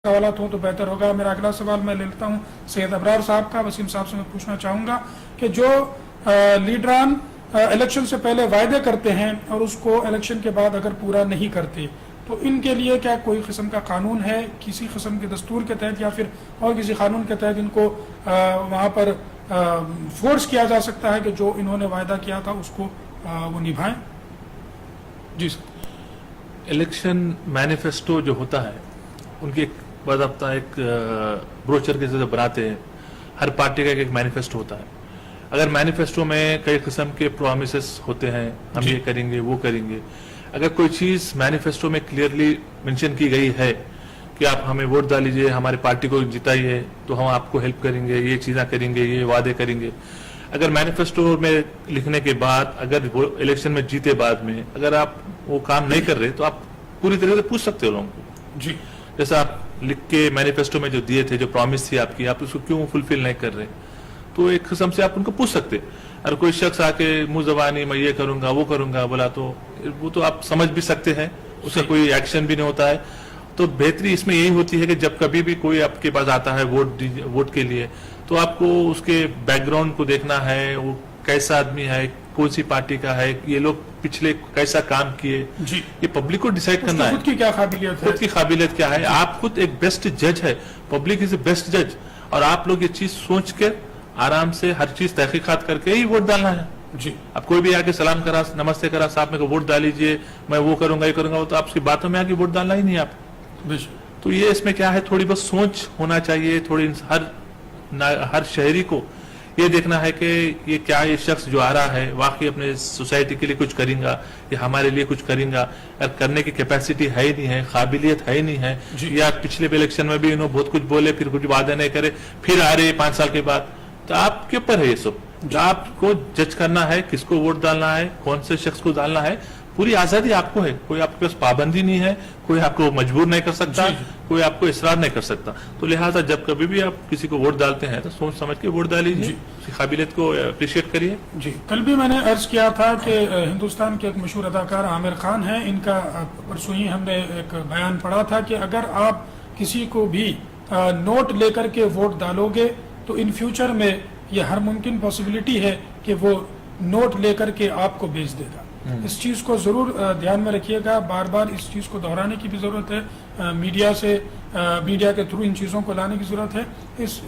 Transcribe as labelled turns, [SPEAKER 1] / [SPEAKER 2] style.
[SPEAKER 1] سوالات ہوں تو بہتر ہوگا. میرا اگلا سوال میں لیتا ہوں سید ابرار صاحب کا. وسیم صاحب سے میں پوچھنا چاہوں گا کہ جو لیڈران الیکشن سے پہلے وعدے کرتے ہیں اور اس کو الیکشن کے بعد اگر پورا نہیں کرتے تو ان کے لیے کیا کوئی قسم کا قانون ہے کسی قسم کے دستور کے تحت یا پھر اور کسی قانون کے تحت ان کو وہاں پر فورس کیا جا سکتا ہے کہ جو انہوں نے وعدہ کیا تھا اس کو وہ نبھائیں؟ جی سر.
[SPEAKER 2] الیکشن مینیفیسٹو جو ہوتا ہے ان کی ایک باضابطہ ایک بروچر کے ذریعے بناتے ہیں. ہر پارٹی کا ایک مینیفیسٹو ہوتا ہے. اگر مینیفیسٹو میں کئی قسم کے پرومسز ہوتے ہیں ہم یہ کریں گے وہ کریں گے. اگر کوئی چیز مینیفیسٹو میں کلیئرلی مینشن کی گئی ہے کہ آپ ہمیں ووٹ ڈالیجئے ہماری پارٹی کو جتائیے تو ہم آپ کو ہیلپ کریں گے یہ چیزیں کریں گے یہ وعدے کریں گے. اگر مینیفیسٹو میں لکھنے کے بعد اگر وہ الیکشن میں جیتے بعد میں اگر آپ وہ کام نہیں کر رہے تو آپ پوری طرح سے پوچھ سکتے ہو لوگوں کو.
[SPEAKER 1] جی
[SPEAKER 2] جیسا آپ لکھ کے مینیفیسٹو میں جو دیے تھے جو پرومس تھی آپ کی آپ اس کو کیوں فلفل نہیں کر رہے تو ایک قسم سے آپ ان کو پوچھ سکتے. اگر کوئی شخص آ کے منہ زبانی میں یہ کروں گا وہ کروں گا بولا تو وہ تو آپ سمجھ بھی سکتے ہیں اس کا کوئی ایکشن بھی نہیں ہوتا ہے. تو بہتری اس میں یہی ہوتی ہے کہ جب کبھی بھی کوئی آپ کے پاس آتا ہے ووٹ کے لیے تو آپ کو اس کے بیک گراؤنڈ کو دیکھنا ہے وہ کیسا آدمی ہے کون سی پارٹی کا ہے یہ لوگ پچھلے کیسا کام کیے
[SPEAKER 1] جی
[SPEAKER 2] یہ پبلک کو ڈیسائیڈ کرنا ہے.
[SPEAKER 1] خود کی کیا قابلیت ہے
[SPEAKER 2] خود کی قابلیت کیا ہے. آپ خود ایک بیسٹ جج ہے. پبلک از اے بیسٹ جج اور آپ لوگ یہ چیز سوچ کے آرام سے ہر چیز تحقیقات کر کے ہی ووٹ ڈالنا ہے.
[SPEAKER 1] جی
[SPEAKER 2] اب کوئی بھی آ کے سلام کرا نمستے کرا صاحب میرے کو ووٹ ڈالیجیے میں وہ کروں گا یہ کروں گا تو آپ کی باتوں میں آ کے ووٹ ڈالنا ہی نہیں آپ. تو یہ اس میں کیا ہے تھوڑی بہت سوچ ہونا چاہیے. تھوڑی ہر شہری کو یہ دیکھنا ہے کہ یہ کیا یہ شخص جو آ رہا ہے واقعی اپنے سوسائٹی کے لیے کچھ کریں گا یا ہمارے لیے کچھ کریں گا. اگر کرنے کی کیپیسٹی ہے ہی نہیں ہے قابلیت ہے ہی نہیں ہے یا پچھلے الیکشن میں بھی انہوں بہت کچھ بولے پھر کچھ وعدے نہیں کرے پھر آ رہے 5 سال کے بعد تو آپ کے اوپر ہے یہ سب. آپ کو جج کرنا ہے کس کو ووٹ ڈالنا ہے کون سے شخص کو ڈالنا ہے. پوری آزادی آپ کو ہے. کوئی آپ کے پاس پابندی نہیں ہے کوئی آپ کو مجبور نہیں کر سکتا کوئی آپ کو اصرار نہیں کر سکتا. تو لہٰذا جب کبھی بھی آپ کسی کو ووٹ ڈالتے ہیں تو سوچ سمجھ کے ووٹ ڈالیے اس کی قابلیت کو اپریشیٹ کریے.
[SPEAKER 1] جی کل بھی میں نے عرض کیا تھا کہ ہندوستان کے ایک مشہور اداکار عامر خان ہیں ان کا پرسوں ہی ہم نے ایک بیان پڑھا تھا کہ اگر آپ کسی کو بھی نوٹ لے کر کے ووٹ ڈالو گے تو ان فیوچر میں یہ ہر ممکن پاسبلٹی ہے کہ وہ نوٹ لے کر کے آپ کو بیچ دے گا. اس چیز کو ضرور دھیان میں رکھیے گا. بار بار اس چیز کو دہرانے کی بھی ضرورت ہے. میڈیا کے تھرو ان چیزوں کو لانے کی ضرورت ہے. اس